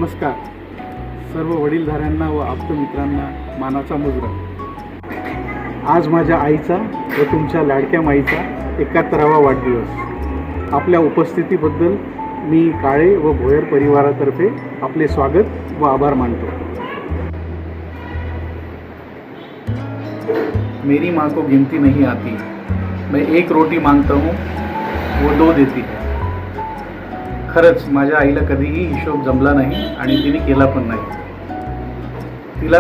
नमस्कार सर्व वडीलधाऱ्यांना व आप्तमित्रांना मानाचा मुजरा. आज माझ्या आईचा व तुमच्या लाडक्या माईचा 71वा वाढदिवस. आपल्या उपस्थितीबद्दल मी काळे व भोयर परिवारातर्फे आपले स्वागत व आभार मानतो. मेरी माँ को गिनती नहीं आती, मैं एक रोटी मांगता हूँ वो 2 देती है. खरंच माझ्या आईला कधीही हिशोब जमला नाही आणि तिने केला पण नाही. तिला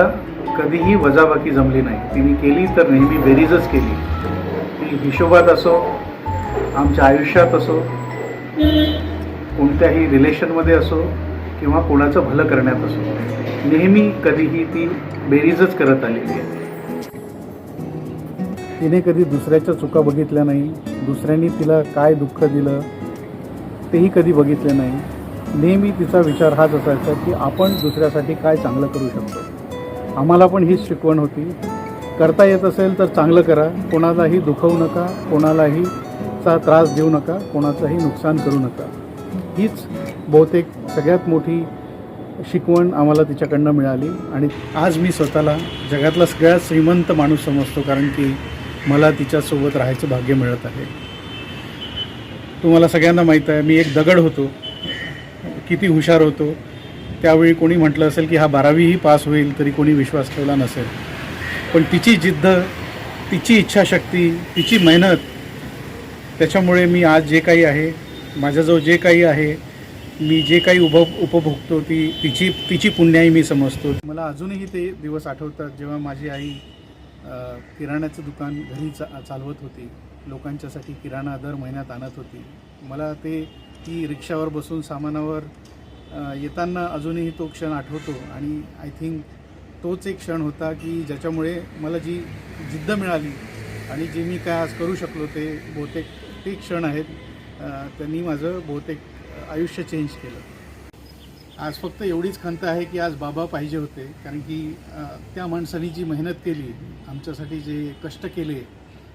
कधीही वजाबाकी जमली नाही. तिने केली तर नेहमी बेरीजच केली. ती हिशोबात असो, आमच्या आयुष्यात असो, कोणत्याही रिलेशनमध्ये असो किंवा कोणाचं भलं करण्यात असो, नेहमी कधीही ती बेरीजच करत आलेली आहे. तिने कधी दुसऱ्याच्या चुका बघितल्या नाही. दुसऱ्यांनी तिला काय दुःख दिलं तेही कधी बघितले नाही. नेहमी तिचा विचार हाच असायचा की आपण दुसऱ्यासाठी काय चांगलं करू शकतो. आम्हाला पण हीच शिकवण होती. करता येत असेल तर चांगलं करा, कोणालाही दुखवू नका, कोणालाही त्रास देऊ नका, कोणाचंही नुकसान करू नका. हीच बहुतेक सगळ्यात मोठी शिकवण आम्हाला तिच्याकडनं मिळाली. आणि आज मी स्वतःला जगातला सगळ्यात श्रीमंत माणूस समजतो, कारण की मला तिच्यासोबत राहायचं भाग्य मिळत आहे. तुम्हाला सगळ्यांना माहीत आहे मी एक दगड होतो, किती हुशार होतो. त्यावेळी कोणी म्हटलं असेल की हा 12वीही पास होईल तरी कोणी विश्वास ठेवला नसेल. पण तिची जिद्द, तिची इच्छाशक्ती, तिची मेहनत, त्याच्यामुळे मी आज जे काही आहे, माझ्याजवळ जे काही आहे, मी जे काही उपभोगतो तिची पुण्याई मी समजतो. मला अजूनही ते दिवस आठवतात जेव्हा माझी आई किराण्याचं दुकान घरी चालवत होती. लोकांच्यासाठी किराणा दर महिन्यात आणत होती. मला ती रिक्षावर बसून सामानावर येताना अजूनही तो क्षण आठवतो. आणि आय थिंक तोच एक क्षण होता की ज्याच्यामुळे मला जी जिद्द मिळाली आणि जे मी काय आज करू शकलो ते बहुतेक ते क्षण आहेत. त्यांनी माझं बहुतेक आयुष्य चेंज केलं. आज फक्त एवढीच खंत आहे की आज बाबा पाहिजे होते, कारण की त्या माणसाने जी मेहनत केली, आमच्यासाठी जे कष्ट केले,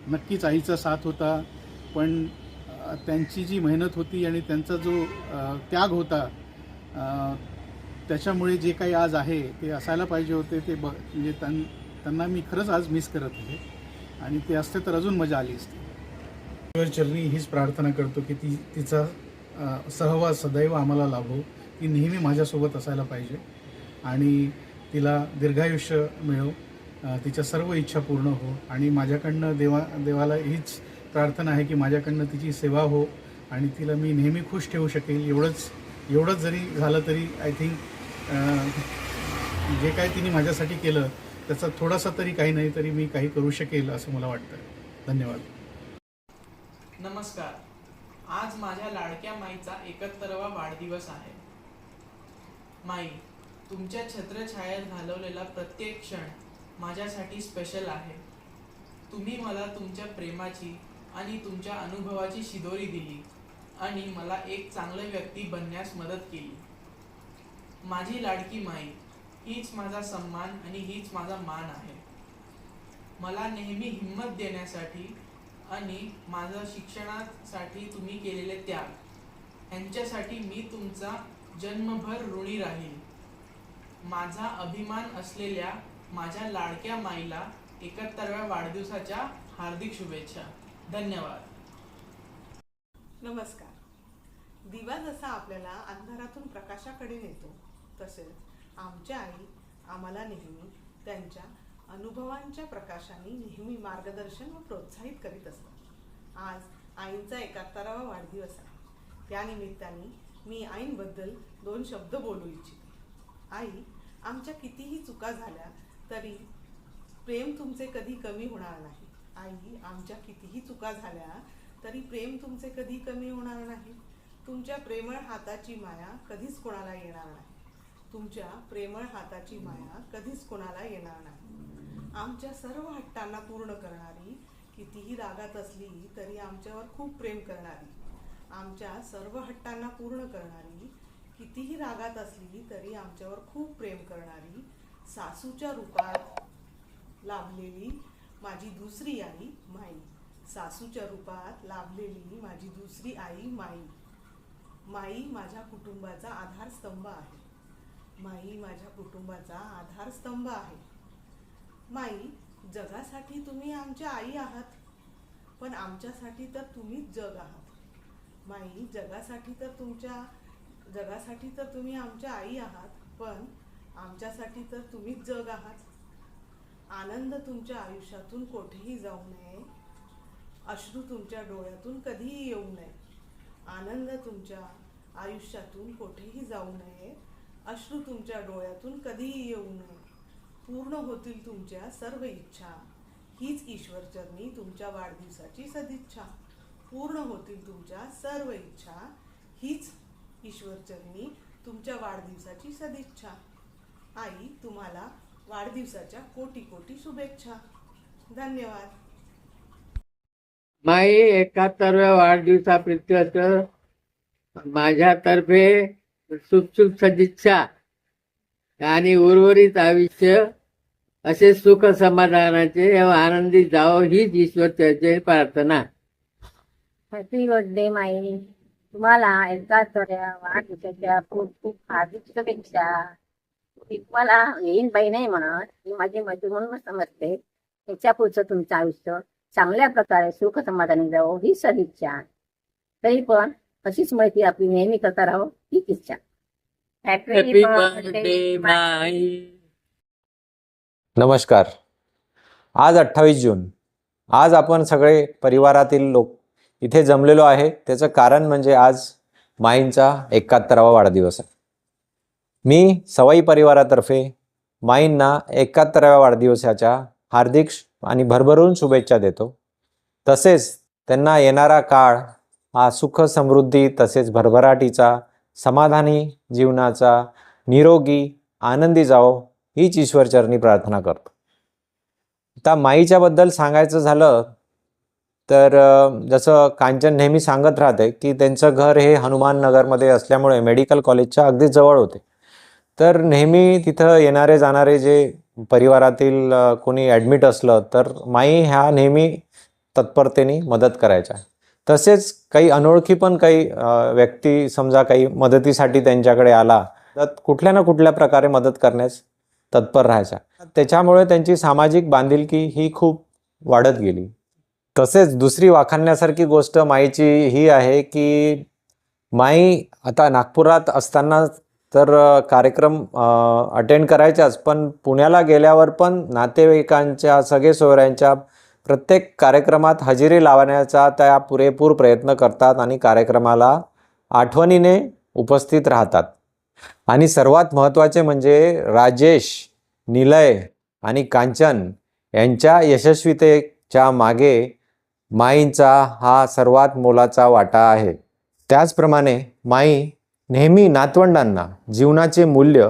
नक्कीच आईचा साथ होता. पण त्यांची जी मेहनत होती आणि त्यांचा जो त्याग होता, त्याच्यामुळे जे काही आज आहे ते असायला पाहिजे होते. ते म्हणजे त्यांना मी खरंच आज मिस करत आहे. आणि ते असते तर अजून मजा आली असते. चरणी हीच प्रार्थना करतो की तिचा सहवास सदैव आम्हाला लाभो. ती नेहमी माझ्यासोबत असायला पाहिजे आणि तिला दीर्घायुष्य मिळो, तिच्या सर्व इच्छा पूर्ण हो. आणि माझ्याकडनं देवाला हीच प्रार्थना आहे की माझ्याकडनं तिची सेवा हो आणि तिला मी नेहमी खुश ठेवू शकेल. एवढंच जरी झालं तरी आय थिंक जे काही तिने माझ्यासाठी केलं त्याचा थोडासा तरी काही नाही तरी मी काही करू शकेल असं मला वाटतं. धन्यवाद. नमस्कार. आज माझ्या लाडक्या माईचा 71वा वाढदिवस आहे. माई, तुमच्या छत्रछायेत घालवलेला प्रत्येक क्षण माझ्यासाठी स्पेशल आहे. तुम्ही मला तुमच्या प्रेमाची आणि तुमच्या अनुभवाची शिदोरी दिली आणि मला एक चांगलं व्यक्ती बनण्यास मदत केली. माझी लाडकी माई हीच माझा सन्मान आणि हीच माझा मान आहे. मला नेहमी हिंमत देण्यासाठी आणि माझ्या शिक्षणासाठी तुम्ही केलेले त्याग यांच्यासाठी मी तुमचा जन्मभर ऋणी राहील. माझा अभिमान असलेल्या माझ्या लाडक्या माईला 71व्या वाढदिवसाच्या हार्दिक शुभेच्छा. धन्यवाद. नमस्कार. दिवा जसा आपल्याला अंधारातून प्रकाशाकडे नेतो, तसेच आमच्या आई आम्हाला नेहमी त्यांच्या अनुभवांच्या प्रकाशाने नेहमी मार्गदर्शन व प्रोत्साहित करीत असतात. आज आईंचा 71वा वाढदिवस आहे. त्यानिमित्ताने मी आईंबद्दल 2 शब्द बोलू इच्छिते. आई, आमच्या कितीही चुका झाल्या तरी प्रेम तुमचे कधी कमी होणार नाही. आई, आमच्या कितीही चुका झाल्या तरी प्रेम तुमचे कधी कमी होणार नाही. तुमच्या प्रेमळ हाताची माया कधीच कोणाला येणार नाही. तुमच्या प्रेमळ हाताची माया कधीच कोणाला येणार नाही. आमच्या सर्व हट्टांना पूर्ण करणारी, कितीही रागात असली तरी आमच्यावर खूप प्रेम करणारी, आमच्या सर्व हट्टांना पूर्ण करणारी, कितीही रागात असली तरी आमच्यावर खूप प्रेम करणारी, सासूच्या रूपात लाभलेली माझी दुसरी आई माई. सासूच्या रूपात लाभलेली माझी दुसरी आई माई. माई माझ्या कुटुंबाचा आधारस्तंभ आहे. माई माझ्या कुटुंबाचा आधारस्तंभ आहे. माई, जगासाठी तुम्ही आमच्या आई आहात, पण आमच्यासाठी तर तुम्हीच जग आहात. माई, जगासाठी तर तुम्ही आमच्या आई आहात, पण आमच्यासाठी तर तुम्हीच जग आहात. आनंद तुमच्या आयुष्यातून कोठेही जाऊ नये, अश्रू तुमच्या डोळ्यातून कधीही येऊ नये. आनंद तुमच्या आयुष्यातून कोठेही जाऊ नये, अश्रू तुमच्या डोळ्यातून कधीही येऊ नये. पूर्ण होतील तुमच्या सर्व इच्छा, हीच ईश्वरचरणी तुमच्या वाढदिवसाची सदिच्छा. पूर्ण होतील तुमच्या सर्व इच्छा, हीच ईश्वरचरणी तुमच्या वाढदिवसाची सदिच्छा. आई, तुम्हाला वाढदिवसाच्या कोटी कोटी शुभेच्छा. धन्यवाद. माई, 71व्या वाढदिवसाप्रित्यर्थ माझ्यातर्फे शुभ सदिच्छा आणि उर्वरित आयुष्य असे सुख समाधानाचे व आनंदी जावो हीच ईश्वरचरणी प्रार्थना. हॅपी बर्थडे माई. तुम्हाला 71व्या वाढदिवसाच्या खूप खूप हार्दिक शुभेच्छा. मी तुम्हाला येईन बाई नाही म्हणत, मी माझी मैत्री म्हणून समजते. त्याच्या पुढचं तुमचं आयुष्य चांगल्या प्रकारे सुख समाधानी जावो ही सदिच्छा. तरी पण अशीच मैत्री आपली नेहमी करता राहो हीच इच्छा. हॅपी बर्थडे माई. नमस्कार. आज 28 जून. आज आपण सगळे परिवारातील लोक इथे जमलेलो आहे. त्याचं कारण म्हणजे आज माईंचा 71वा वाढदिवस आहे. मी सवाई परिवारातर्फे माईंना 71व्या वाढदिवसाच्या हार्दिक आणि भरभरून शुभेच्छा देतो. तसेच त्यांना येणारा काळ हा सुख समृद्धी तसेच भरभराटीचा, समाधानी जीवनाचा, निरोगी आनंदी जावो हीच ईश्वरचरणी प्रार्थना करतो. आता माईच्याबद्दल सांगायचं झालं तर जसं कांचन नेहमी सांगत राहते की त्यांचं घर हे हनुमान नगरमध्ये असल्यामुळे मेडिकल कॉलेजच्या अगदी जवळ होते. तर नेहमी तिथं येणारे जाणारे जे परिवारातील कोणी ॲडमिट असलं तर माई ह्या नेहमी तत्परतेने मदत करायच्या. तसेच काही अनोळखी पण काही व्यक्ती समजा काही मदतीसाठी त्यांच्याकडे आला तर कुठल्या ना कुठल्या प्रकारे मदत करण्यास तत्पर राहायच्या. त्याच्यामुळे त्यांची सामाजिक बांधिलकी ही खूप वाढत गेली. तसेच दुसरी वाखाणण्यासारखी गोष्ट माईची ही आहे की माई आता नागपुरात असताना तर कार्यक्रम अटेंड करायच्याच, पण पुण्याला गेल्यावर पण नातेवाईकांच्या सगळे सोयऱ्यांच्या प्रत्येक कार्यक्रमात हजेरी लावण्याचा त्या पुरेपूर प्रयत्न करतात आणि कार्यक्रमाला आठवणीने उपस्थित राहतात. आणि सर्वात महत्त्वाचे म्हणजे राजेश, निलय आणि कांचन यांच्या यशस्वीतेच्या मागे माईंचा हा सर्वात मोलाचा वाटा आहे. त्याचप्रमाणे माई नेहमी नातवंडांना जीवनाचे मूल्य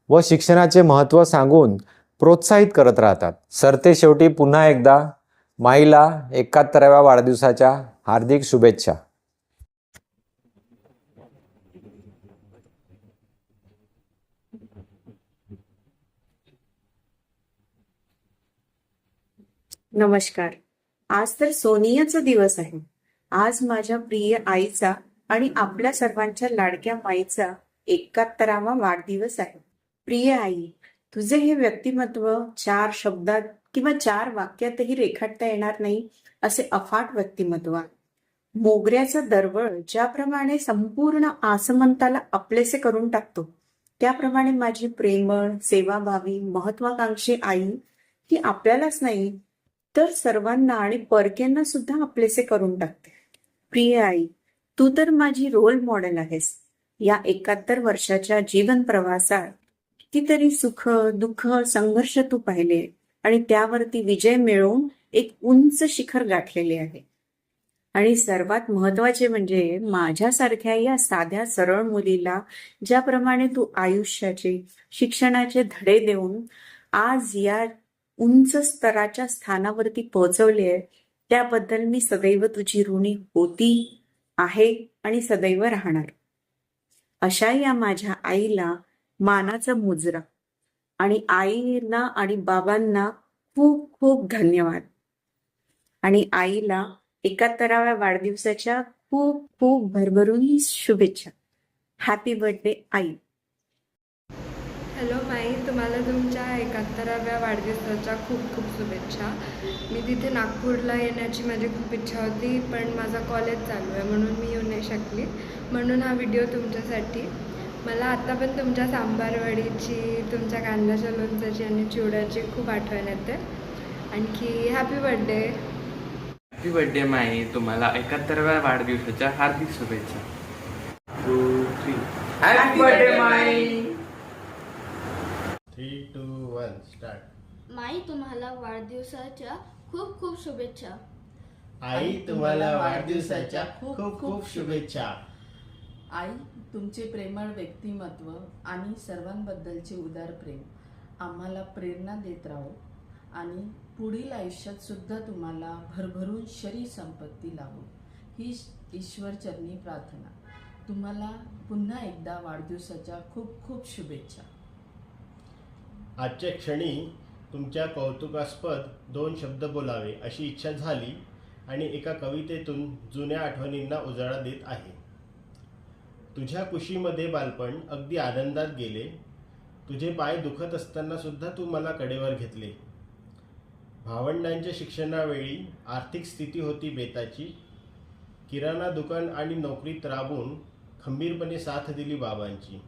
व शिक्षणाचे महत्त्व सांगून प्रोत्साहित करत राहतात. सरते शेवटी पुन्हा एकदा माईला 71व्या वाढदिवसाच्या हार्दिक शुभेच्छा. नमस्कार. आज तर सोनियाचा दिवस आहे. आज माझ्या प्रिय आईचा आणि आपल्या सर्वांच्या लाडक्या माईचा 71वा वाढदिवस आहे. प्रिय आई, तुझे हे व्यक्तिमत्व 4 शब्दात किंवा 4 वाक्यातही रेखाटता येणार नाही असे अफाट व्यक्तिमत्व आहे. मोगऱ्याचा दरवळ ज्याप्रमाणे संपूर्ण आसमंताला आपलेसे करून टाकतो, त्याप्रमाणे माझी प्रेमळ, सेवाभावी, महत्वाकांक्षी आई ही आपल्यालाच नाही तर सर्वांना आणि परक्यांना सुद्धा आपलेसे करून टाकते. प्रिय आई, तू तर माझी रोल मॉडेल आहेस. या 71 वर्षाच्या जीवन प्रवासात कितीतरी सुख, दुःख, संघर्ष तू पाहिले आणि त्यावरती विजय मिळवून एक उंच शिखर गाठलेले आहे. आणि सर्वात महत्वाचे म्हणजे माझ्यासारख्या या साध्या सरळ मुलीला ज्याप्रमाणे तू आयुष्याचे, शिक्षणाचे धडे देऊन आज या उंच स्तराच्या स्थानावरती पोहोचवले आहे, त्याबद्दल मी सदैव तुझी ऋणी होती, आहे आणि सदैव राहणार. अशा या माझ्या आईला मानाचा मुजरा आणि आईला आणि बाबांना खूप खूप धन्यवाद. आणि आईला 71व्या वाढदिवसाच्या खूप खूप भरभरून शुभेच्छा. हॅपी बर्थडे आई. हॅलो माई, तुम्हाला तुमच्या 71व्या वाढदिवसाच्या खूप खूप शुभेच्छा. मी तिथे नागपूरला येण्याची माझी खूप इच्छा होती, पण माझा कॉलेज चालू आहे म्हणून मी येऊ नाही शकली. म्हणून हा व्हिडिओ तुमच्यासाठी. मला आत्ता पण तुमच्या सांबारवडीची, तुमच्या कांद्याच्या लोणच्याची आणि चिवड्याची खूप आठवण येते. आणखी हॅपी बर्थडे. हॅपी बर्थडे माई, तुम्हाला 71व्या वाढदिवसाच्या हार्दिक शुभेच्छा. 2, 3. हॅपी बर्थडे माई. 3, 2, 1 स्टार्ट. माई, तुम्हाला वाढदिवसाच्या खूप खूप शुभेच्छा. आई, तुम्हाला वाढदिवसाच्या खूप खूप शुभेच्छा. आई, तुमचे प्रेमळ व्यक्तिमत्व आणि सर्वांबद्दलचे उदार प्रेम आम्हाला प्रेरणा देत राहो आणि पुढील आयुष्यात सुद्धा तुम्हाला भरभरून शरीर संपत्ती लाभो ही ईश्वरचरणी प्रार्थना. तुम्हाला पुन्हा एकदा वाढदिवसाच्या खूप खूप शुभेच्छा. आजच्या क्षणी तुमच्या कौतुकास्पद 2 शब्द बोलावे अशी इच्छा झाली आणि एका कवितेतून जुन्या आठवणींना उजाळा देत आहे. तुझ्या कुशीमध्ये बालपण अगदी आनंदात गेले. तुझे पाय दुखत असताना सुद्धा तू मला कडेवर घेतले. भावंडांच्या शिक्षणावेळी आर्थिक स्थिती होती बेताची. किराणा दुकान आणि नोकरीत राबून खंबीरपणे साथ दिली बाबांची.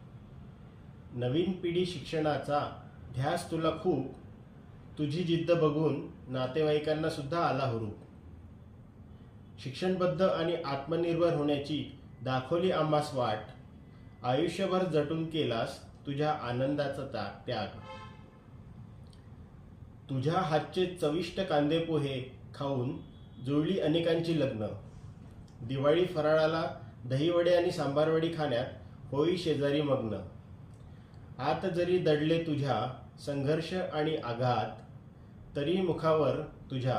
नवीन पिढी शिक्षणाचा ध्यास तुला खूप. तुझी जिद्द बघून नातेवाईकांना सुद्धा आला हुरूप. शिक्षणबद्ध आणि आत्मनिर्भर होण्याची दाखवली आम्हास वाट. आयुष्यभर जटून केलास तुझ्या आनंदाचा त्याग. तुझ्या हातचे चविष्ट कांदे पोहे खाऊन जुळली अनेकांची लग्न. दिवाळी फराळाला दहीवडे आणि सांबारवडी खाण्यात होई शेजारी मग्न. आत जरी दडले तुझ्या संघर्ष आणि आघात, तरी मुखावर तुझ्या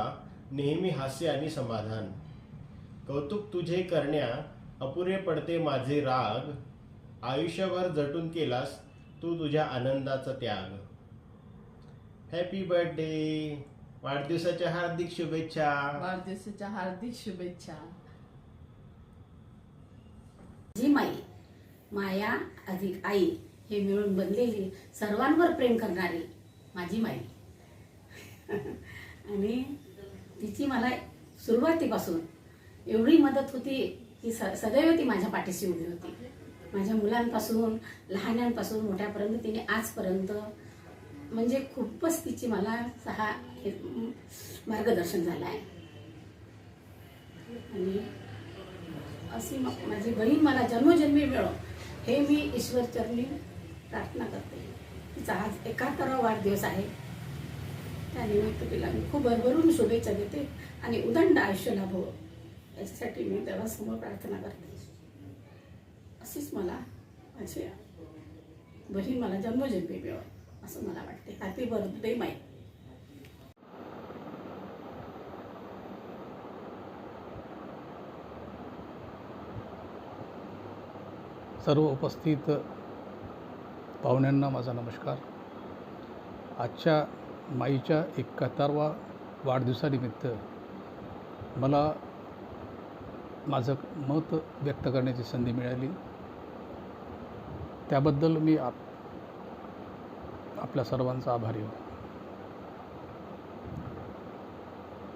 नेहमी हास्य आणि समाधान. कौतुक तुझे करण्या अपुरे पडते माझे राग. आयुष्यभर जटून केलास तू तुझ्या आनंदाचा त्याग. Happy birthday. वाढदिवसाच्या हार्दिक शुभेच्छा. वाढदिवसाच्या हार्दिक शुभेच्छा. जी माई, माया अधिक आई हे मिळून बनलेली सर्वांवर प्रेम करणारी माझी माई. आणि तिची मला सुरुवातीपासून एवढी मदत होती की सदैव ती माझ्या पाठीशी उभी होती. माझ्या मुलांपासून लहानांपासून मोठ्यापर्यंत तिने आजपर्यंत म्हणजे खूपच तिची मला मार्गदर्शन झालं आहे. आणि अशी माझी बहीण मला जन्मोजन्मी मिळो हे मी ईश्वरचरणी प्रार्थना करते. तिचा आज 71वा वाढदिवस आहे. त्यानिमित्त तिला मी खूप भरभरून शुभेच्छा देते आणि उदंड आयुष्य लाभो याच्यासाठी मी देवासमोर प्रार्थना करते. अशीच मला माझी बहीण मला जन्मोजन्मी मिळो असं मला वाटते. हॅपी बर्थडे माई. सर्व उपस्थित पाहुण्यांना माझा नमस्कार. आजच्या माईच्या 71वा वाढदिवसानिमित्त मला माझं मत व्यक्त करण्याची संधी मिळाली. त्याबद्दल मी आपल्या सर्वांचा आभारी आहे.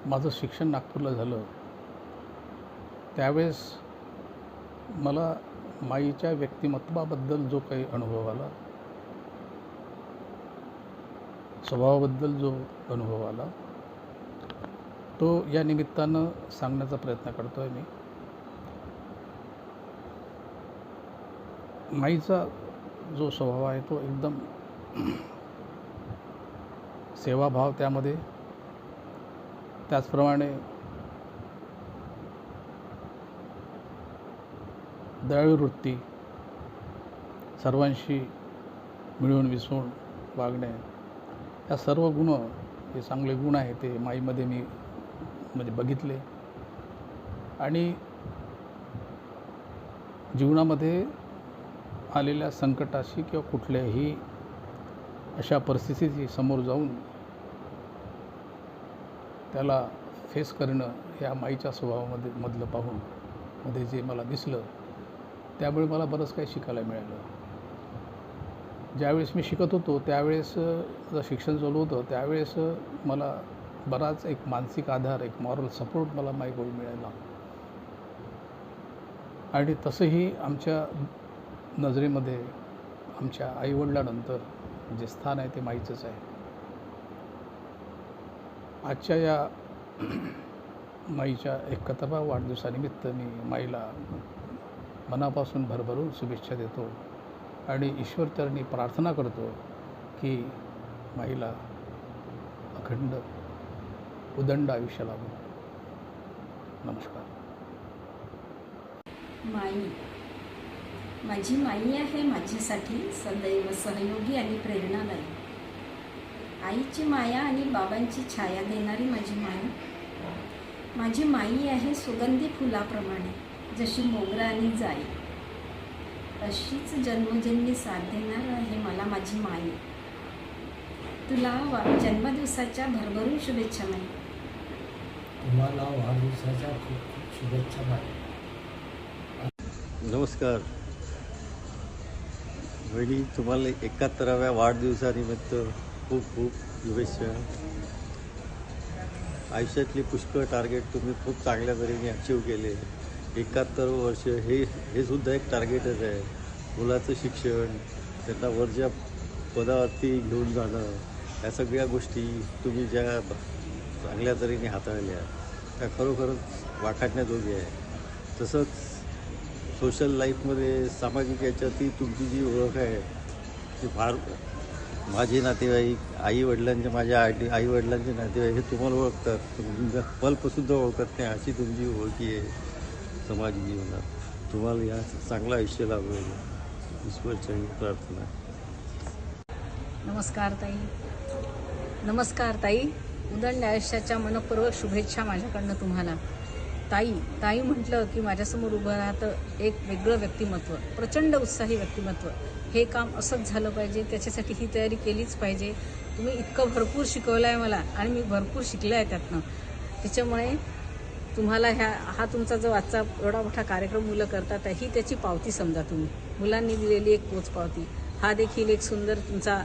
माझं शिक्षण नागपूरला झालं त्यावेळेस मला माईच्या व्यक्तिमत्वाबद्दल जो काही अनुभव आला, स्वभावाबद्दल जो अनुभव आला, तो या निमित्तानं सांगण्याचा प्रयत्न करतो आहे मी. माईचा जो स्वभाव आहे तो एकदम सेवाभाव त्यामध्ये, त्याचप्रमाणे दयाळू वृत्ती, सर्वांशी मिळून मिसळून वागणे, या सर्व गुण हे चांगले गुण आहे ते माईमध्ये मी म्हणजे बघितले. आणि जीवनामध्ये आलेल्या संकटाशी किंवा कुठल्याही अशा परिस्थितीची समोर जाऊन त्याला फेस करणं या माईच्या स्वभावामध्ये मधलं पाहून मध्ये जे मला दिसलं त्यामुळे मला बरंच काही शिकायला मिळालं. ज्यावेळेस मी शिकत होतो त्यावेळेस शिक्षण चालू होतं त्यावेळेस मला बराच एक मानसिक आधार, एक मॉरल सपोर्ट मला माईकडून मिळाला. आणि तसंही आमच्या नजरेमध्ये आमच्या आईवडिलांनंतर जे स्थान आहे ते माईचंच आहे. आजच्या या माईच्या 71व्या वाढदिवसानिमित्त मी माईला मनापासून भरभरून शुभेच्छा देतो आणि ईश्वरचरणी प्रार्थना करतो की माईला अखंड उदंड आयुष्य लाभो. नमस्कार. माई, माझी माई आहे माझ्यासाठी सदैव सहयोगी आणि प्रेरणादायी. आईची माया आणि बाबांची छाया देणारी माझी माई. माझी माई आहे सुगंधी फुलाप्रमाणे, जशी मोगरा आणि जाई. अशीच जन्मोजन्मी साथ देणार आहे मला माझी माई. तुला जन्मदिवसाच्या भरभरून शुभेच्छा माई. तुम्हाला वाढदिवसाच्या खूप खूप शुभेच्छा माई. नमस्कार वहिनी, तुम्हाला 71व्या वाढदिवसानिमित्त खूप खूप शुभेच्छा. आयुष्यातली पुष्कळ टार्गेट तुम्ही खूप चांगल्या तऱ्हेने अचीव केले. 71 वर्ष हे सुद्धा एक टार्गेटच आहे. मुलाचं शिक्षण, त्यांना वरच्या पदावरती घेऊन जाणं, या सगळ्या गोष्टी तुम्ही ज्या चांगल्या तऱ्हेने हाताळल्या त्या खरोखरच वाखाणण्याजोग्या आहे. तसंच सोशल लाईफमध्ये, सामाजिक याच्यातही तुमची जी ओळख आहे ती फार, माझे नातेवाईक, माझ्या आईवडिलांचे नातेवाईक हे तुम्हाला ओळखतात, तुमच्या पलपसुद्धा ओळखत नाही अशी तुमची ओळखी आहे समाज जीवनात. तुम्हाला या चांगलं आयुष्य लाभेल ईश्वरचरणी प्रार्थना. नमस्कार ताई, उदंड आयुष्याच्या मनपूर्वक शुभेच्छा माझ्याकडनं तुम्हाला. ताई म्हटलं की माझ्यासमोर उभं राहतं एक वेगळं व्यक्तिमत्व, प्रचंड उत्साही व्यक्तिमत्व. हे काम असंच झालं पाहिजे, त्याच्यासाठी ही तयारी केलीच पाहिजे. तुम्ही इतकं भरपूर शिकवलं आहे मला आणि मी भरपूर शिकले आहे त्यातनं. त्याच्यामुळे तुम्हाला हा तुमचा जो आजचा एवढा मोठा कार्यक्रम मुलं करतात ही त्याची पावती समजा तुम्ही. मुलांनी दिलेली एक पोच पावती. हा देखील एक सुंदर तुमचा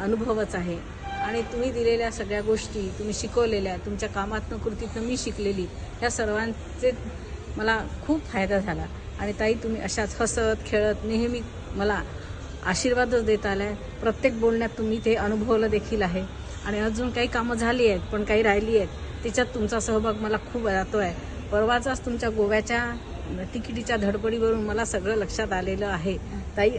अनुभवच आहे. आणि तुम्ही दिलेल्या सगळ्या गोष्टी, तुम्ही शिकवलेल्या, तुमच्या कामातनं कृतीतनं मी शिकलेली, ह्या सर्वांचे मला खूप फायदा झाला. आणि ताई तुम्ही अशाच हसत खेळत नेहमी मला आशीर्वादच देत आला आहे. प्रत्येक बोलण्यात तुम्ही ते अनुभवलं देखील आहे. आणि अजून काही कामं झाली आहेत पण काही राहिली आहेत, त्याच्यात तुमचा सहभाग मला खूप राहतो आहे. परवाचाच तुमच्या गोव्याच्या तिकिटीच्या धडपडीवरून मला सगळं लक्षात आलेलं आहे. ताई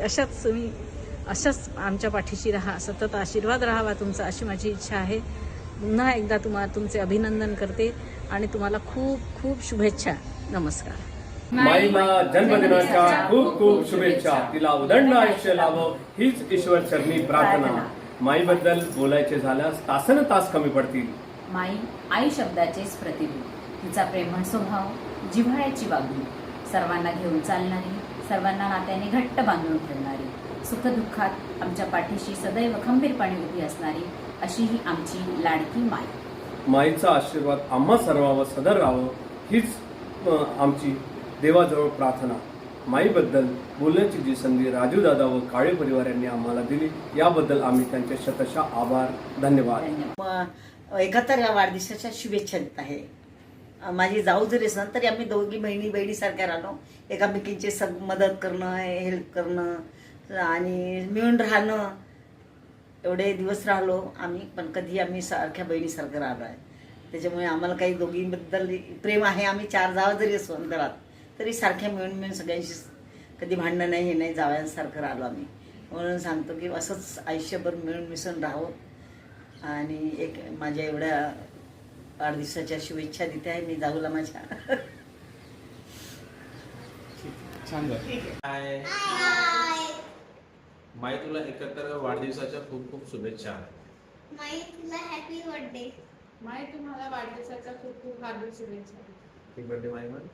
अशाच आमच्या पाठीशी राहा, सतत आशीर्वाद राहावा तुमचा, अशी माझी इच्छा आहे. पुन्हा एकदा तुमचे अभिनंदन करते आणि तुम्हाला खूप खूप शुभेच्छा. नमस्कार. माईला जन्मदिनाच्या खूप खूप शुभेच्छा. तिला उदंड आयुष्य लाभो हीच ईश्वर चरणी प्रार्थना. माईबद्दल बोलायचे झाल्यास तासन तास कमी पडतील. माई आई शब्दाचेच प्रतिबिंब. तिचा प्रेमळ स्वभाव, जिव्हाळ्याची वागणूक, सर्वांना घेऊन चालणारी, सर्वांना नात्याने घट्ट बांधून ठेवणारी, सुखदुःखात आमच्या पाठीशी सदैव खंबीरपणे उभी असणारी अशी ही आमची लाडकी माई. माईचा आशीर्वाद आम्हा सर्वांवर सदर राहावं हीच आमची देवाजवळ प्रार्थना. माईबद्दल बोलण्याची जी संधी राजू दादा व काळे परिवार यांनी आम्हाला दिली याबद्दल आम्ही त्यांचे शतशः आभार, धन्यवाद. 71व्या वाढदिवसाच्या शुभेच्छा देत आहे. माझी जाऊ जरी असणार तरी आम्ही दोघी बहिणीसारख्या राहणं, एकामेकींची मदत करणं, हेल्प करणं आणि मिळून राहणं. एवढे दिवस राहिलो आम्ही, पण कधी आम्ही सारख्या बहिणीसारखं राहिलो आहे. त्याच्यामुळे आम्हाला काही दोघींबद्दल प्रेम आहे. आम्ही 4 जावा जरी असो अंतरात तरी सारख्या मिळून सगळ्यांशी कधी भांडणं नाही, हे नाही, जावयांसारखं राहिलो आम्ही. म्हणून सांगतो की असंच आयुष्यभर मिळून मिसळून राहावं. आणि एक माझ्या एवढ्या वाढदिवसाच्या शुभेच्छा देते आहे मी जाऊला माझ्या. माई तुला 71व्या वाढदिवसाच्या खूप खूप शुभेच्छा. माई तुला हॅपी बर्थडे. माई तुम्हाला वाढदिवसाच्या खूप खूप हार्दिक शुभेच्छा. हॅपी बर्थडे माई. म्हण.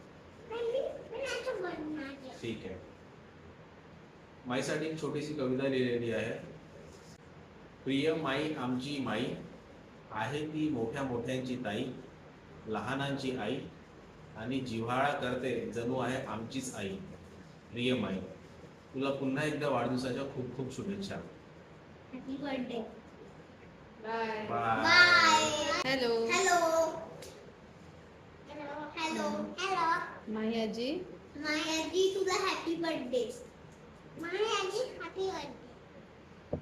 ठीक आहे. माईसाठी एक छोटीशी कविता लिहिलेली आहे. प्रिय माई आमची माई आहे ती मोठ्या मोठ्यांची ताई, लहानांची आई आणि जिव्हाळा करते जणू आहे आमचीच आई. प्रिय माई. तुला पुन्हा एकदा वाढदिवसाच्या खूप खूप शुभेच्छा. Happy birthday. Bye. Bye. Hello hello hello Mahi आजी. मायाजी तुला happy birthday. Mayaji happy birthday.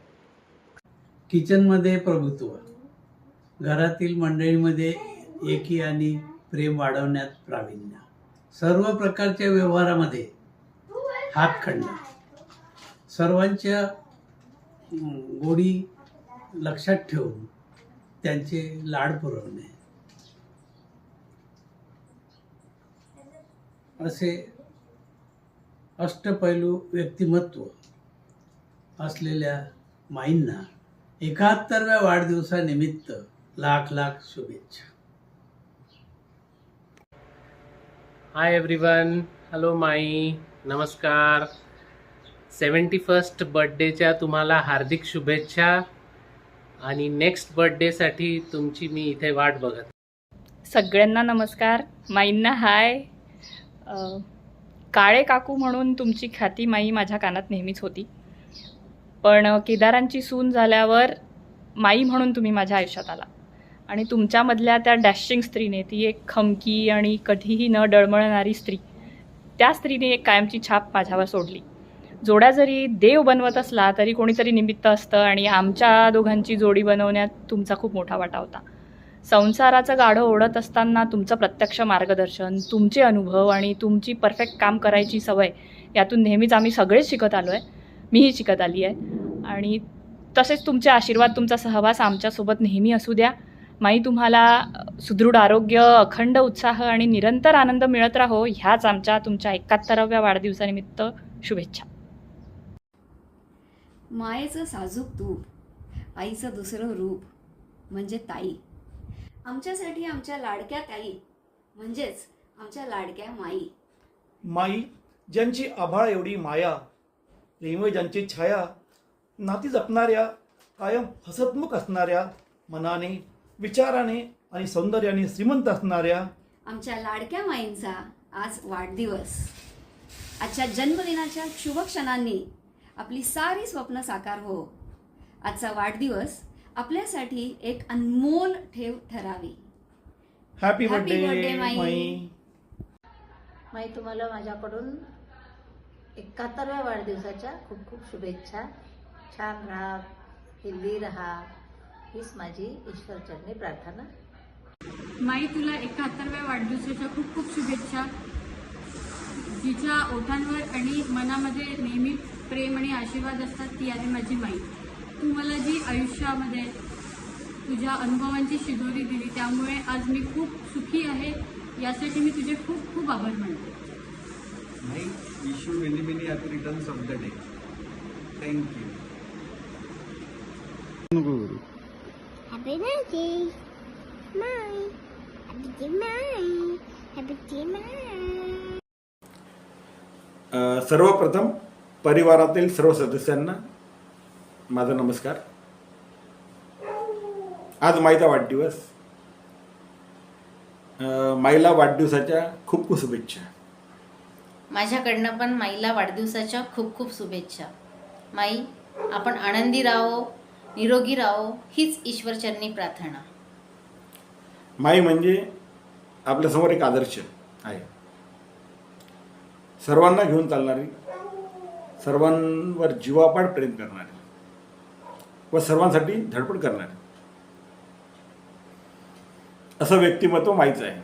किचनमध्ये प्रभुत्व, घरातील मंडळीमध्ये एकी आणि प्रेम वाढवण्यात प्रावीण्य, सर्व प्रकारच्या व्यवहारामध्ये हातखंडा, सर्वांच्या गोडी लक्षात ठेवून त्यांचे लाड पुरवणे, असे अष्टपैलू व्यक्तिमत्व असलेल्या माईंना 71व्या वाढदिवसानिमित्त लाख लाख शुभेच्छा. हाय एव्हरीवन, हॅलो माई, नमस्कार. 71st बर्थडेच्या तुम्हाला हार्दिक शुभेच्छा आणि नेक्स्ट बर्थडेसाठी तुमची मी इथे वाट बघत. सगळ्यांना नमस्कार. माईंना हाय. काळे काकू म्हणून तुमची ख्याती माई माझ्या कानात नेहमीच होती, पण केदारांची सून झाल्यावर माई म्हणून तुम्ही माझ्या आयुष्यात आला आणि तुमच्यामधल्या त्या डॅशिंग स्त्रीने, ती एक खमकी आणि कधीही न डळमळणारी स्त्री, त्या स्त्रीने एक कायमची छाप माझ्यावर सोडली. जोड्या जरी देव बनवत असला तरी कोणीतरी निमित्त असतं आणि आमच्या दोघांची जोडी बनवण्यात तुमचा खूप मोठा वाटा होता. संसाराचं गाढं ओढत असताना तुमचं प्रत्यक्ष मार्गदर्शन, तुमचे अनुभव आणि तुमची परफेक्ट काम करायची सवय, यातून नेहमीच आम्ही सगळेच शिकत आलो आहे. मीही शिकत आली आहे आणि तसेच तुमचे आशीर्वाद, तुमचा सहवास आमच्यासोबत नेहमी असू द्या. माई, तुम्हाला सुदृढ आरोग्य, अखंड उत्साह आणि निरंतर आनंद मिळत राहो, ह्याच तुमच्या 71व्या वाढदिवसानिमित्त शुभेच्छा. मायेचं साजूक तूप, आईचं दुसरं रूप म्हणजे ताई. आमच्यासाठी आमच्या लाडक्या ताई म्हणजेच आमच्या लाडक्या माई. माई ज्यांची आभाळ एवढी माया, प्रेम ज्यांची छाया, नाती जपणाऱ्या, कायम हसतमुख असणाऱ्या, मनाने, विचाराने आणि सौंदर्याने श्रीमंत असणाऱ्या आमच्या लाडक्या माईंचा आज वाढदिवस. आजच्या जन्मदिनाच्या शुभ क्षणांनी आपली सारी स्वप्न साकार हो. आजचा वाढदिवस आपल्यासाठी एक अनमोल ठेव ठरावी. हॅपी Happy birthday, बर्थडे माई. माई. माई, तुम्हाला माझ्याकडून 71व्या वाढदिवसाच्या खूप खूप शुभेच्छा. छान राहा, हेल्दी राहा, हीच माझी ईश्वरचरणी प्रार्थना. माई, तुला 71व्या वाढदिवसाच्या खूप खूप शुभेच्छा. जिच्या ओठांवर आणि मनामध्ये नेहमी प्रेम आणि आशीर्वाद असतात, ती आहे माझी माई. तू मला जी आयुष्यामध्ये तुझ्या अनुभवांची शिदोरी दिली, त्यामुळे आज मी खूप सुखी आहे. यासाठी मी तुझे खूप खूप आभार मानते. माई, wish you many many happy returns of the day. Thank you. Happy birthday माय. हॅपी माय. हॅपी माय. सर्वप्रथम परिवारातील सर्व सदस्यांना माझा नमस्कार. आज माईचा वाढदिवस. माईला वाढदिवसाच्या खूप खूप शुभेच्छा. माझ्याकडनं पण माईला वाढदिवसाच्या खूप खूप शुभेच्छा. माई, आपण आनंदी राहो, निरोगी राहो, हीच ईश्वरचरणी प्रार्थना. माई म्हणजे आपल्यासमोर एक आदर्श आहे. सर्वांना घेऊन चालणारी, सर्वांवर जीवापाड प्रेम करणारी व सर्वांसाठी धडपड करणारी, असं व्यक्तिमत्व माईचं आहे.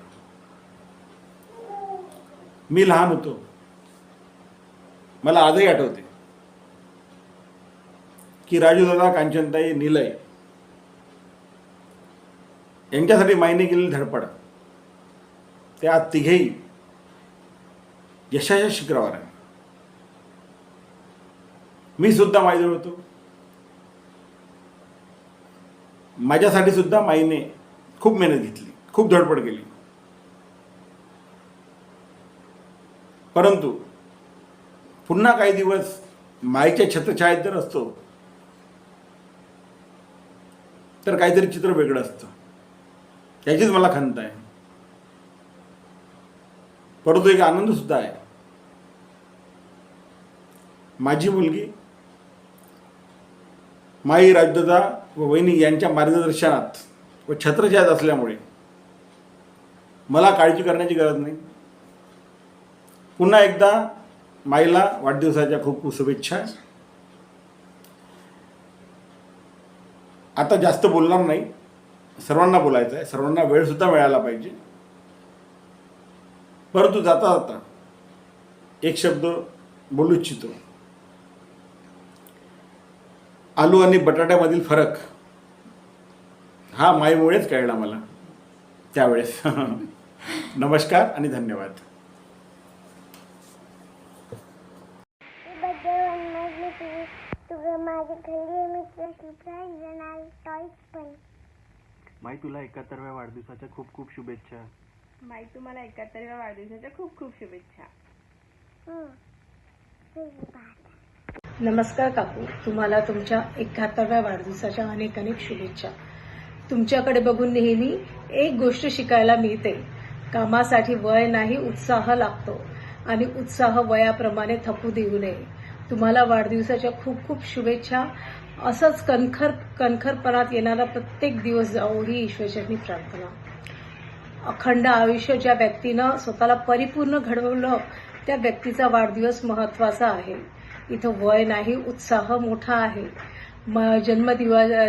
मी लहान होतो, मला आजही आठवते की राजूदादा, कांचनताई, निलय यांच्यासाठी माईने केलेली धडपड, त्या तिघेही यशाच्या शिखरावर आहे. मी सुद्धा माईजवळ होतो. माझ्यासाठी सुद्धा माईने खूप मेहनत घेतली, खूप धडपड केली. परंतु पुन्हा काही दिवस माईच्या छत्रछायेत जर असतो तर काहीतरी चित्र वेगळं असतं. याचीच मला खंत आहे. परंतु एक आनंद सुद्धा आहे. माझी मुलगी माई राजदादा व वहिनी यांच्या मार्गदर्शनात व छत्रछायात असल्यामुळे मला काळजी करण्याची गरज नाही. पुन्हा एकदा माईला वाढदिवसाच्या खूप खूप शुभेच्छा. आता जास्त बोलणार नाही, सर्वांना बोलायचं आहे, सर्वांना वेळसुद्धा मिळाला पाहिजे. परंतु जाता जाता एक शब्द बोलू इच्छितो. आलू आणि बटाट्यामधील फरक हा माईमुळेच कळला मला त्यावेळेस. नमस्कार आणि धन्यवाद. माई तुला 71व्या वाढदिवसाच्या खूप खूप शुभेच्छा. माई तुम्हाला 71व्या वाढदिवसाच्या खूप खूप शुभेच्छा. नमस्कार काकू, तुम्हाला तुमच्या 71व्या वाढदिवसाच्या अनेक अनेक शुभेच्छा. तुमच्याकडे बघून नेहमी एक गोष्ट शिकायला मिळते. कामासाठी वय नाही, उत्साह लागतो आणि उत्साह वयाप्रमाणे थकू देऊ नये. तुम्हाला वाढदिवसाच्या खूप खूप शुभेच्छा. असंच कणखरपणात येणारा प्रत्येक दिवस जावो ही ईश्वरचरणी प्रार्थना. अखंड आयुष्य ज्या व्यक्तीनं स्वतःला परिपूर्ण घडवलं त्या व्यक्तीचा वाढदिवस महत्त्वाचा आहे. इथं वय नाही, उत्साह मोठा आहे.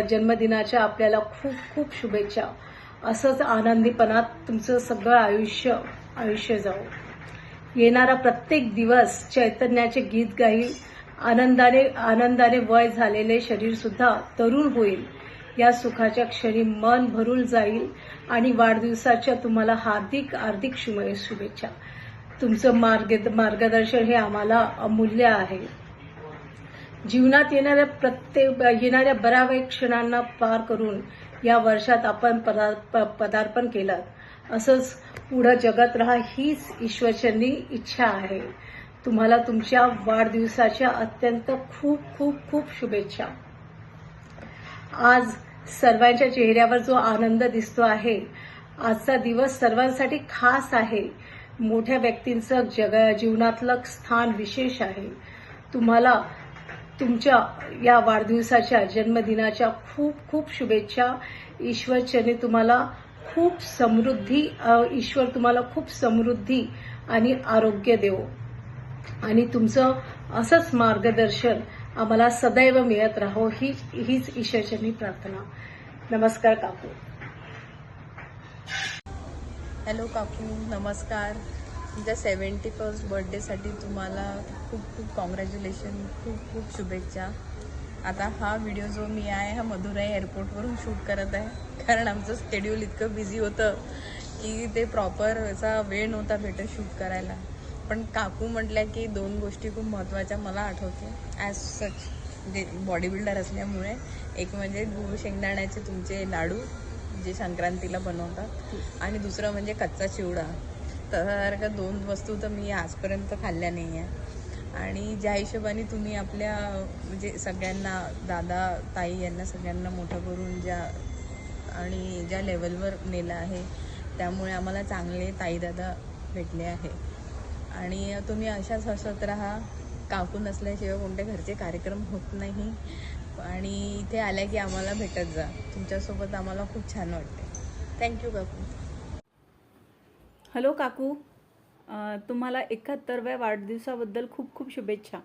जन्मदिनाच्या आपल्याला खूप खूप शुभेच्छा. असंच आनंदीपणात तुमचं सगळं आयुष्य जावो. येणारा प्रत्येक दिवस चैतन्याचे गीत गाईल. आनंदाने वय झालेले शरीर सुद्धा तरुण होईल. या सुखाच्या क्षणी मन भरून जाईल आणि वाढदिवसाच्या तुम्हाला हार्दिक शुभेच्छा. तुमचं मार्गदर्शन हे आम्हाला अमूल्य आहे. जीवनात येणाऱ्या बऱ्याच क्षणांना पार करून या वर्षात आपण पदार्पण केलं. असंच पुढं जगत राहा हीच ईश्वरचरणी इच्छा आहे. तुम्हाला तुमच्या वाढदिवसाच्या अत्यंत खूप खूप खूप शुभेच्छा. आज सर्वांच्या चेहऱ्यावर जो आनंद दिसतो आहे, आजचा दिवस सर्वांसाठी खास आहे. मोठ्या व्यक्तींचं जीवनातलं स्थान विशेष आहे. तुम्हाला तुमच्या या वाढदिवसाच्या जन्मदिनाच्या खूप खूप शुभेच्छा. ईश्वरचरणी तुम्हाला खूप समृद्धी आणि आरोग्य देवो आणि तुमचं असंच मार्गदर्शन आम्हाला सदैव मिळत राहो हीच ईश्वरचरणी प्रार्थना. नमस्कार काकू. हॅलो काकू, नमस्कार. तुमच्या 71st बर्थडेसाठी तुम्हाला खूप खूप कॉंग्रॅच्युलेशन, खूप खूप शुभेच्छा. आता हा व्हिडिओ जो मी आहे हा मदुराई एअरपोर्टवरून शूट करत आहे, कारण आमचं शेड्यूल इतकं बिझी होतं की ते प्रॉपर असा वेळ नव्हता भेटत शूट करायला. पण काकू म्हटल्या की 2 गोष्टी खूप महत्त्वाच्या मला आठवते ॲज सच, म्हणजे बॉडी बिल्डर असल्यामुळे. एक म्हणजे गूळ शेंगदाण्याचे तुमचे लाडू जे संक्रांतीला बनवतात आणि दुसरं म्हणजे कच्चा चिवडा. तर 2 वस्तू तर मी आजपर्यंत खाल्ल्या नाही आहे. आणि ज्या हिशोबाने तुम्ही आपल्या म्हणजे सगळ्यांना, दादा ताई यांना सगळ्यांना मोठं करून ज्या लेवलवर नेलं आहे, त्यामुळे आम्हाला चांगले ताई दादा भेटले आहे. आणि तुम्ही अशाच हसत राहा. काकू नसल्याशिवाय कोणत्या घरचे कार्यक्रम होत नाही. आणि इथे आल्या की आम्हाला भेटत जा. तुमच्यासोबत आम्हाला खूप छान वाटते. थँक्यू काकू. हॅलो काकू, तुम्हाला 71व्या वाढदिवसाबद्दल खूप खूप शुभेच्छा.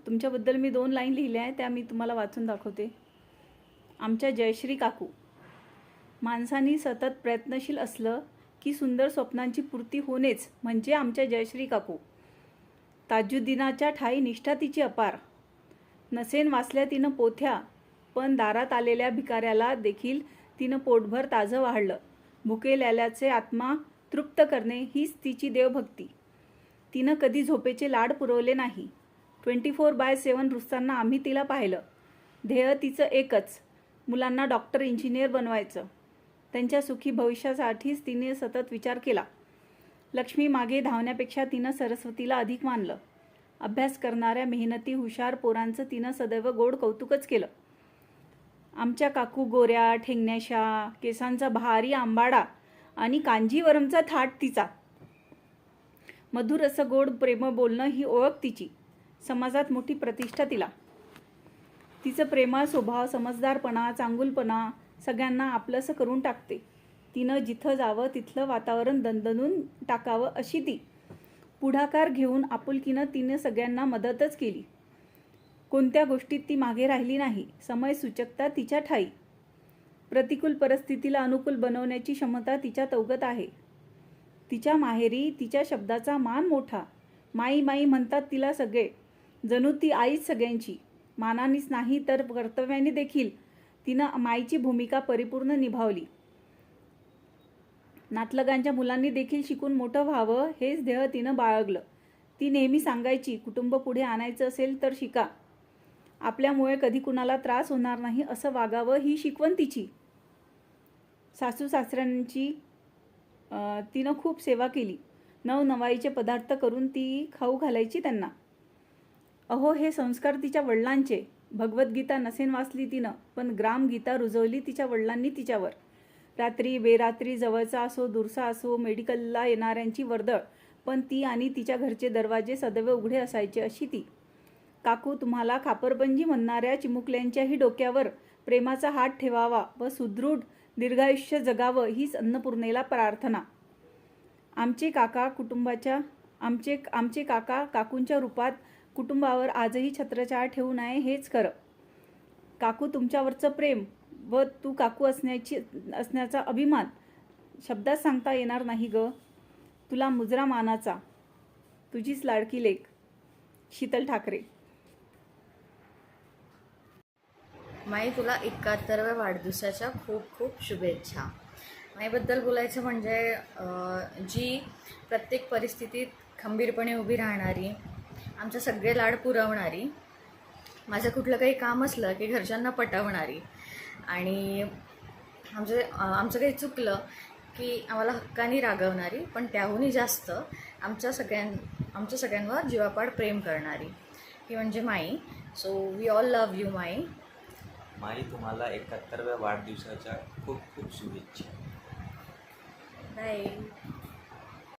तुमच्याबद्दल मी 2 लाईन लिहिल्या आहेत, त्या मी तुम्हाला वाचून दाखवते. आमच्या जयश्री काकू, माणसांनी सतत प्रयत्नशील असलं की सुंदर स्वप्नांची पूर्ती होणेच म्हणजे आमच्या जयश्री काकू. ताजुद्दीनाच्या ठाई निष्ठा तिची अपार. नसेन वाचल्या तिनं पोथ्या, पण दारात आलेल्या भिकाऱ्याला देखील तिनं पोटभर ताजं वाढलं. भुकेल्याचे आत्मा तृप्त करणे हीच तिची देवभक्ती. तिनं कधी झोपेचे लाड पुरवले नाही. 24/7 रुजताना आम्ही तिला पाहिलं. ध्येय तिचं एकच, मुलांना डॉक्टर, इंजिनियर बनवायचं. त्यांच्या सुखी भविष्यासाठीच तिने सतत विचार केला. लक्ष्मी मागे धावण्यापेक्षा तिनं सरस्वतीला अधिक मानलं. अभ्यास करणाऱ्या मेहनती हुशार पोरांचं तिनं सदैव गोड कौतुकच केलं. आमच्या काकू गोऱ्या, ठेंगण्याशा, केसांचा भारी आंबाडा आणि कांजीवरमचा थाट तिचा. मधुर असं गोड प्रेम बोलणं ही ओळख तिची. समाजात मोठी प्रतिष्ठा तिला. तिचं प्रेमळ स्वभाव, समजदारपणा, चांगुलपणा सगळ्यांना आपलंसं करून टाकते. तिनं जिथं जावं तिथलं वातावरण दणदणून टाकावं अशी ती. पुढाकार घेऊन आपुलकीनं तिनं सगळ्यांना मदतच केली. कोणत्या गोष्टीत ती मागे राहिली नाही. समयसूचकता तिच्या ठाई. प्रतिकूल परिस्थितीला अनुकूल बनवण्याची क्षमता तिच्या तवगत आहे. तिच्या माहेरी तिच्या शब्दाचा मान मोठा. माई माई म्हणतात तिला सगळे. जणू ती आईच सगळ्यांची. मानानेच नाही तर कर्तव्याने देखील तिनं माईची भूमिका परिपूर्ण निभावली. नातलगांच्या मुलांनी देखील शिकून मोठं व्हावं हेच ध्येय तिनं बाळगलं. ती नेहमी सांगायची, कुटुंब पुढे आणायचं असेल तर शिका. आपल्यामुळे कधी कुणाला त्रास होणार नाही असं वागावं ही शिकवण तिची. सासू सासऱ्यांची तिनं खूप सेवा केली. नवनवाईचे पदार्थ करून ती खाऊ घालायची त्यांना. अहो, हे संस्कार तिच्या वडिलांचे. भगवद्गीता नसेन वाचली तिनं, पण ग्रामगीता रुजवली तिच्या वडिलांनी तिच्यावर. रात्री बेरात्री, जवळचा असो दूरचा असो, मेडिकलला येणाऱ्यांची वर्दळ, पण ती आणि तिच्या घरचे दरवाजे सदैव उघडे असायचे अशी ती. काकू, तुम्हाला खापरपंजी म्हणणाऱ्या चिमुकल्यांच्याही डोक्यावर प्रेमाचा हात ठेवावा व सुदृढ दीर्घायुष्य जगावं हीच अन्नपूर्णेला प्रार्थना. आमचे काका काकूंच्या रूपात कुटुंबावर आजही छत्रछाया ठेवू नये हेच खरं. काकू, तुमच्यावरचं प्रेम व तू काकू असण्याचा अभिमान शब्दात सांगता येणार नाही ग. तुला मुजरा मानाचा. तुझीच लाडकी लेक, शीतल ठाकरे. माई, तुला 71व्या वाढदिवसाच्या खूप खूप शुभेच्छा. माईबद्दल बोलायचं म्हणजे जी प्रत्येक परिस्थितीत खंबीरपणे उभी राहणारी, आमचे सगळे लाड पुरवणारी, माझं कुठलं काही काम असलं की घरच्यांना पटवणारी, आणि आमचं काही चुकलं की आम्हाला हक्कानी रागवणारी, पण त्याहूनही जास्त आमच्या सगळ्यांवर जीवापाड प्रेम करणारी, ही म्हणजे Mai. So we all love you Mai. Mai, तुम्हाला 71व्या वाढदिवसाच्या खूप खूप शुभेच्छा. बाय.